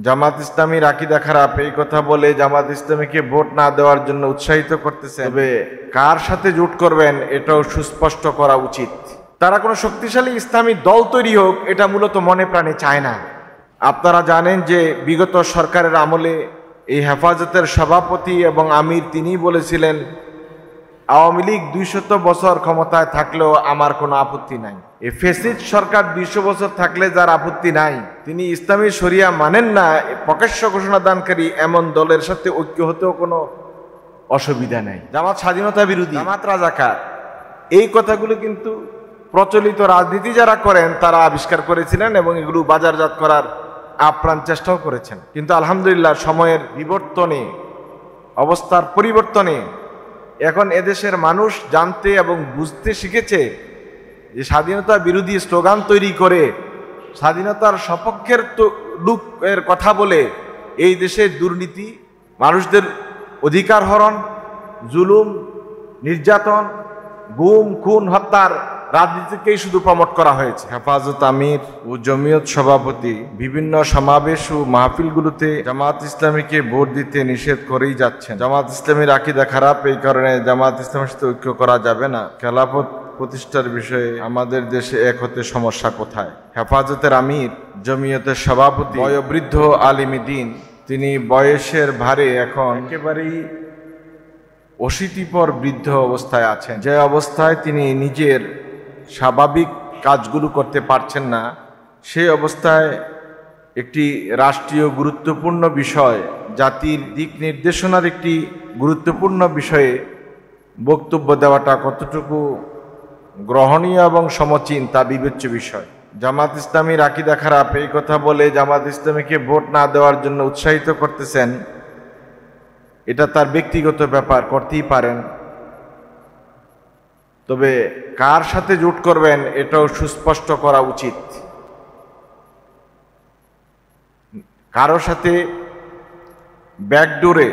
জামাত ইসলামীর আকীদা খারাপ এই কথা বলে জামাত ইসলামীকে ভোট না দেওয়ার জন্য উৎসাহিত করতেছে। তবে কার সাথে জোট করবেন এটাও সুস্পষ্ট করা উচিত। তারা কোনো শক্তিশালী ইসলামী দল তৈরি হোক এটা মূলত মনে প্রাণে চায় না। আপনারা জানেন যে বিগত সরকারের আমলে এই হেফাজতের সভাপতি এবং আমির তিনিই বলেছিলেন, আওয়ামী লীগ 200 বছর ক্ষমতায় থাকলেও আমার কোনো আপত্তি নাই। এই ফ্যাসিস্ট সরকার 200 বছর থাকলে যার আপত্তি নাই, তিনি ইসলামী শরিয়া মানেন না, প্রকাশ্য ঘোষণা দানকারী এমন দলের সাথে ঐক্য হতেও কোনো অসুবিধা নাই। জামাত স্বাধীনতা বিরোধী, জামাত রাজাকার, এই কথাগুলো কিন্তু প্রচলিত রাজনীতি যারা করেন তারা আবিষ্কার করেছিলেন এবং এগুলো বাজারজাত করার আপ্রাণ চেষ্টাও করেছেন। কিন্তু আলহামদুলিল্লাহ সময়ের বিবর্তনে, অবস্থার পরিবর্তনে এখন এদেশের মানুষ জানতে এবং বুঝতে শিখেছে যে স্বাধীনতা বিরোধী স্লোগান তৈরি করে স্বাধীনতার সপক্ষের লোকের কথা বলে এই দেশে দুর্নীতি, মানুষদের অধিকার হরণ, জুলুম, নির্যাতন, গুম, খুন, হত্যার রাজনীতিকেই শুধু প্রমোট করা হয়েছে। হেফাজত আমির ও জমিয়ত সভাপতি বিভিন্ন সমাবেশ ও মাহফিলগুলোতে জামাত ইসলামীকে ভোট দিতে নিষেধ করেই যাচ্ছেন। জামাত ইসলামীর আকীদা খারাপ, এই কারণে জামাত ইসলামের সাথে ঐক্য করা যাবে না। খেলাফত প্রতিষ্ঠার বিষয়ে আমাদের দেশে এক হতে সমস্যা কোথায়? হেফাজতের আমির, জমিয়তের সভাপতি, বয়োবৃদ্ধ আলিমী দ্বীন, তিনি বয়সের ভারে এখন একেবারেই অশীতিপর বৃদ্ধ অবস্থায় আছেন। যে অবস্থায় তিনি নিজের স্বাভাবিক কাজগুলো করতে পারছেন না, সেই অবস্থায় একটি রাষ্ট্রীয় গুরুত্বপূর্ণ বিষয়, জাতির দিক নির্দেশনার একটি গুরুত্বপূর্ণ বিষয়ে বক্তব্য দেওয়াটা কতটুকু গ্রহণীয় এবং সমচীন তা বিবেচ্য বিষয়। জামাত ইসলামীর আকীদা খারাপ এই কথা বলে জামাত ইসলামীকে ভোট না দেওয়ার জন্য উৎসাহিত করতেছেন, এটা তার ব্যক্তিগত ব্যাপার, করতেই পারেন। তবে কার সাথে জোট করবেন এটাও সুস্পষ্ট করা উচিত। কারোর সাথে ব্যাকডোরে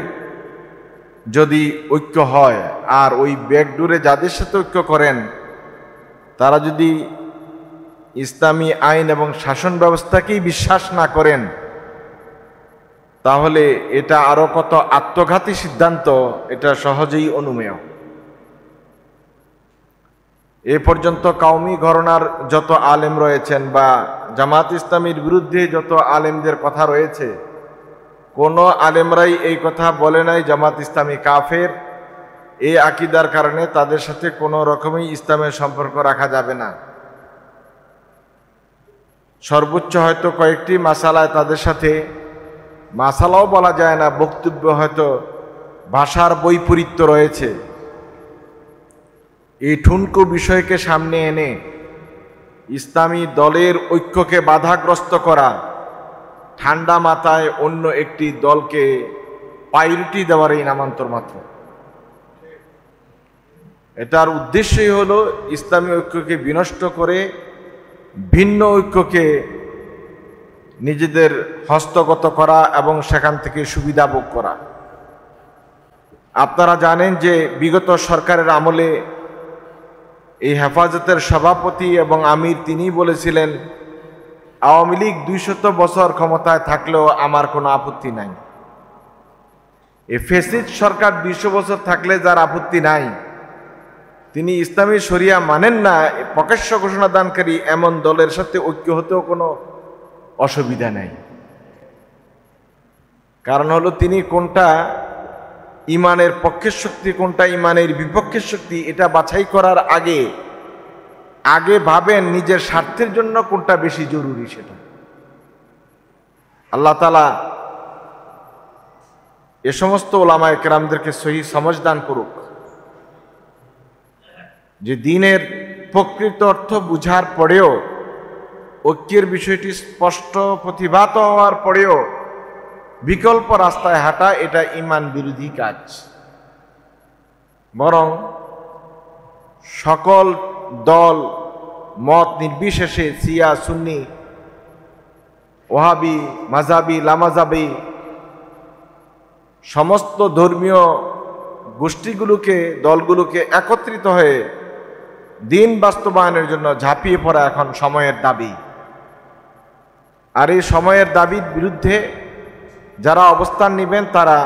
যদি ঐক্য হয়, আর ওই ব্যাকডোরে যাদের সাথে ঐক্য করেন তারা যদি ইসলামী আইন এবং শাসন ব্যবস্থাকেই বিশ্বাস না করেন, তাহলে এটা আরো কত আত্মঘাতী সিদ্ধান্ত, এটা সহজেই অনুমেয়। এ পর্যন্ত কওমি ঘরানার যত আলেম রয়েছেন বা জামাত ইসলামীর বিরুদ্ধে যত আলেমদের কথা রয়েছে, কোনো আলেমরাই এই কথা বলে নাই জামাত ইসলামী কাফের। এই আকীদার কারণে তাদের সাথে কোনো রকমই ইসলামের সম্পর্ক রাখা যাবে না। সর্বোচ্চ হয়তো কয়েকটি মাসালায় তাদের সাথে, মাসালাও বলা যায় না, বক্তব্য হয়তো ভাষার বৈপরীত্য রয়েছে। এই ঠুনকো বিষয়কে সামনে এনে ইসলামী দলের ঐক্যকে বাধাগ্রস্ত করা, ঠান্ডা মাথায় অন্য একটি দলকে প্রায়োরিটি দেওয়ার এই নামান্তর মাত্র। এটার উদ্দেশ্যই হলো ইসলামী ঐক্যকে বিনষ্ট করে ভিন্ন ঐক্যকে নিজেদের হস্তগত করা এবং সেখান থেকে সুবিধা ভোগ করা। আপনারা জানেন যে বিগত সরকারের আমলে এই হেফাজতের সভাপতি এবং আমির তিনিই বলেছিলেন, আওয়ামী লীগ 200 বছর ক্ষমতায় থাকলেও আমার কোনো আপত্তি নাই। এই ফ্যাসিস্ট সরকার 200 বছর থাকলে যার আপত্তি নাই, তিনি ইসলামী শরিয়া মানেন না, প্রকাশ্য ঘোষণা দানকারী এমন দলের সাথে ঐক্য হতেও কোনো অসুবিধা নাই। কারণ হলো তিনি কোনটা ইমানের পক্ষের শক্তি, কোনটা ইমানের বিপক্ষের শক্তি, এটা বাছাই করার আগে ভাবেন নিজের স্বার্থের জন্য কোনটা বেশি জরুরি সেটা। আল্লাহ তাআলা এ সমস্ত ওলামায়ে কেরামদেরকে সহি সমঝ দান করুক যে দিনের প্রকৃত অর্থ বুঝার পরেও, ঐক্যের বিষয়টি স্পষ্ট প্রতিভাত হওয়ার পরেও বিকল্প রাস্তায় হাঁটা এটা ঈমান বিরোধী কাজ। বরং সকল দল মত নির্বিশেষে, শিয়া, সুন্নি, ওহাবি, মাযহাবি, লামাযহাবি, সমস্ত ধর্মীয় গোষ্ঠীগুলোকে, দলগুলোকে একত্রিত হয়ে দিন বাস্তবায়নের জন্য ঝাঁপিয়ে পড়া এখন সময়ের দাবি। আর এই সময়ের দাবির বিরুদ্ধে যারা অবস্থান নেবেন তারা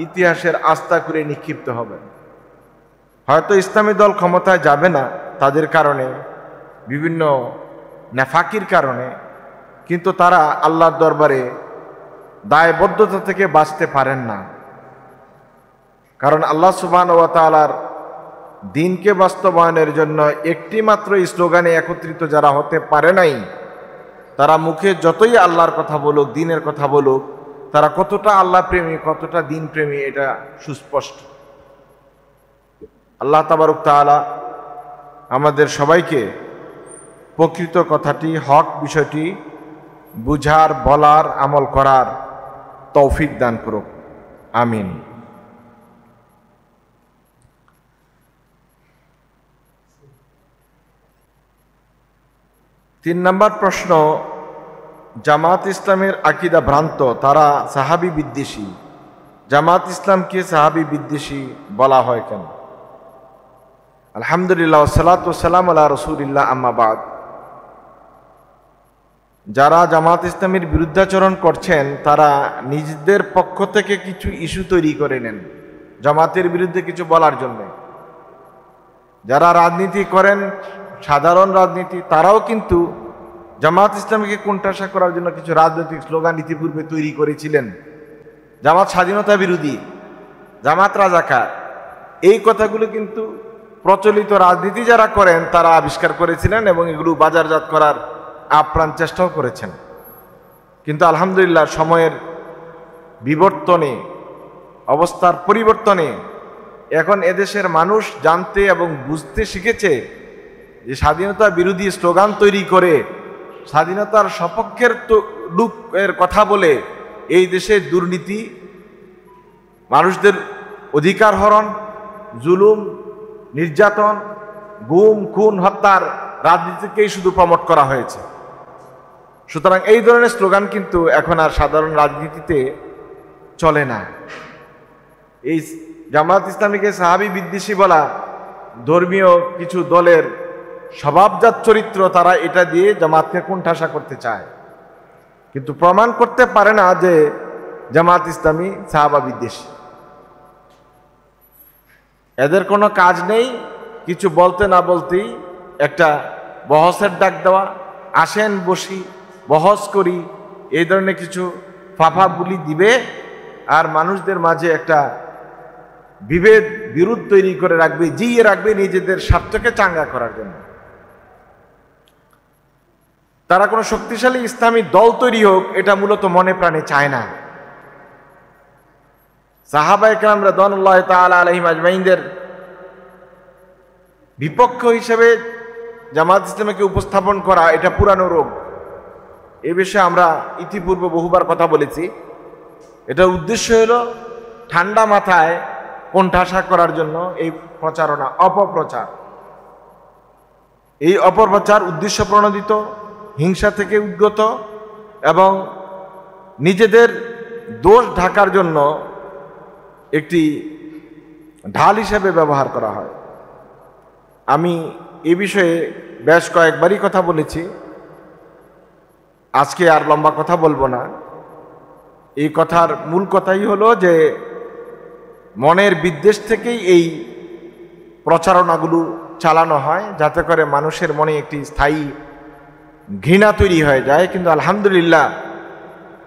ইতিহাসের আস্থা করে নিক্ষিপ্ত হবেন। হয়তো ইসলামী দল ক্ষমতায় যাবে না তাদের কারণে, বিভিন্ন নেফাকির কারণে, কিন্তু তারা আল্লাহর দরবারে দায়বদ্ধতা থেকে বাঁচতে পারেন না। কারণ আল্লাহ সুবহানাহু ওয়া তাআলার দিনকে বাস্তবায়নের জন্য একটি মাত্র স্লোগানে একত্রিত যারা হতে পারে নাই, তারা মুখে যতই আল্লাহর কথা বলুক, দিনের কথা বলুক, তারা কতটা আল্লাহ প্রেমী, কতটা দিন প্রেমী এটা সুস্পষ্ট। আল্লাহ তাবারক তাআলা আমাদের সবাইকে প্রকৃত কথাটি, হক বিষয়টি বুঝার, বলার, আমল করার তৌফিক দান করুক, আমিন। তিন নম্বর প্রশ্ন, জামাত ইসলামের আকীদা ভ্রান্ত, তারা সাহাবী বিদ্বেষী। জামাত ইসলামকে সাহাবী বিদ্বেষী বলা হয় কেন? আলহামদুলিল্লাহ, ওয়াসসালাতু ওয়াসসালামু আলা রাসূলিল্লাহ, আম্মা বাদ। যারা জামাত ইসলামের বিরুদ্ধাচরণ করছেন তারা নিজেদের পক্ষ থেকে কিছু ইস্যু তৈরি করে নেন জামাতের বিরুদ্ধে কিছু বলার জন্য। যারা রাজনীতি করেন, সাধারণ রাজনীতি, তারাও কিন্তু জামাত ইসলামকে কোণঠাসা করার জন্য কিছু রাজনৈতিক স্লোগান ইতিপূর্বে তৈরি করেছিলেন। জামাত স্বাধীনতা বিরোধী, জামাত রাজাকার, এই কথাগুলো কিন্তু প্রচলিত রাজনীতি যারা করেন তারা আবিষ্কার করেছিলেন এবং এগুলো বাজারজাত করার আপ্রাণ চেষ্টাও করেছেন। কিন্তু আলহামদুলিল্লাহ সময়ের বিবর্তনে, অবস্থার পরিবর্তনে এখন এদেশের মানুষ জানতে এবং বুঝতে শিখেছে যে স্বাধীনতা বিরোধী স্লোগান তৈরি করে স্বাধীনতার সপক্ষের লোকের কথা বলে এই দেশে দুর্নীতি, মানুষদের অধিকার হরণ, জুলুম, নির্যাতন, গুম, খুন, হত্যার রাজনীতিকেই শুধু প্রমোট করা হয়েছে। সুতরাং এই ধরনের স্লোগান কিন্তু এখন আর সাধারণ রাজনীতিতে চলে না। এই জামাত ইসলামীকে সাহাবী বিদ্বেষী বলা, ধর্মীয় কিছু দলের স্বভাবজাত চরিত্র, তারা এটা দিয়ে জামাতকে কোণঠাসা করতে চায়, কিন্তু প্রমাণ করতে পারে না যে জামাত ইসলামী সাহাবা বিদ্বেষী। এদের কোনো কাজ নেই, কিছু বলতে না বলতেই একটা বহসের ডাক দেওয়া, আসেন বসি, বহস করি, এই ধরনের কিছু ফাফা বুলি দিবে আর মানুষদের মাঝে একটা বিভেদ, বিরোধ তৈরি করে রাখবে, জিয়ে রাখবে নিজেদের স্বার্থকে চাঙ্গা করার জন্য। তারা কোনো শক্তিশালী ইসলামী দল তৈরি হোক এটা মূলত মনে প্রাণে চায় না। সাহাবায়ে কেরাম রাদিয়াল্লাহু তাআলা আলাইহিম আজমাইনদের বিপক্ষ হিসেবে জামাত ইসলামকে উপস্থাপন করা এটা পুরানো রোগ। এ বিষয়ে আমরা ইতিপূর্বে বহুবার কথা বলেছি। এটার উদ্দেশ্য হলো ঠান্ডা মাথায় কোণঠাসা করার জন্য এই প্রচারণা, অপপ্রচার। এই অপপ্রচার উদ্দেশ্য প্রণোদিত, হিংসা থেকে উদ্গত এবং নিজেদের দোষ ঢাকার জন্য একটি ঢাল হিসেবে ব্যবহার করা হয়। আমি এ বিষয়ে বেশ কয়েকবারই কথা বলেছি, আজকে আর লম্বা কথা বলবো না। এই কথার মূল কথাই হলো যে মনের বিদ্বেষ থেকেই এই প্রচারণাগুলো চালানো হয়, যাতে করে মানুষের মনে একটি স্থায়ী ঘৃণা তৈরি হয়ে যায়। কিন্তু আলহামদুলিল্লাহ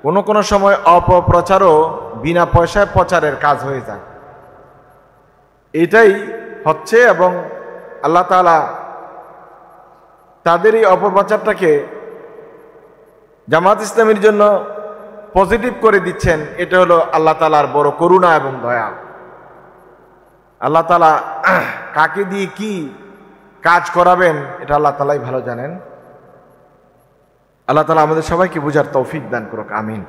কোনো কোনো সময় অপপ্রচারও বিনা পয়সায় প্রচারের কাজ হয়ে যায়। এটাই হচ্ছে, এবং আল্লাহ তাআলা তাদের এই অপপ্রচারটাকে জামাত ইসলামের জন্য পজিটিভ করে দিচ্ছেন। এটা হলো আল্লাহ তাআলার বড় করুণা এবং দয়া। আল্লাহ তাআলা কাকে দিয়ে কি কাজ করাবেন এটা আল্লাহ তাআলাই ভালো জানেন। আল্লাহ তাআলা আমাদের সবাইকে বুঝার তৌফিক দান করুক, আমিন।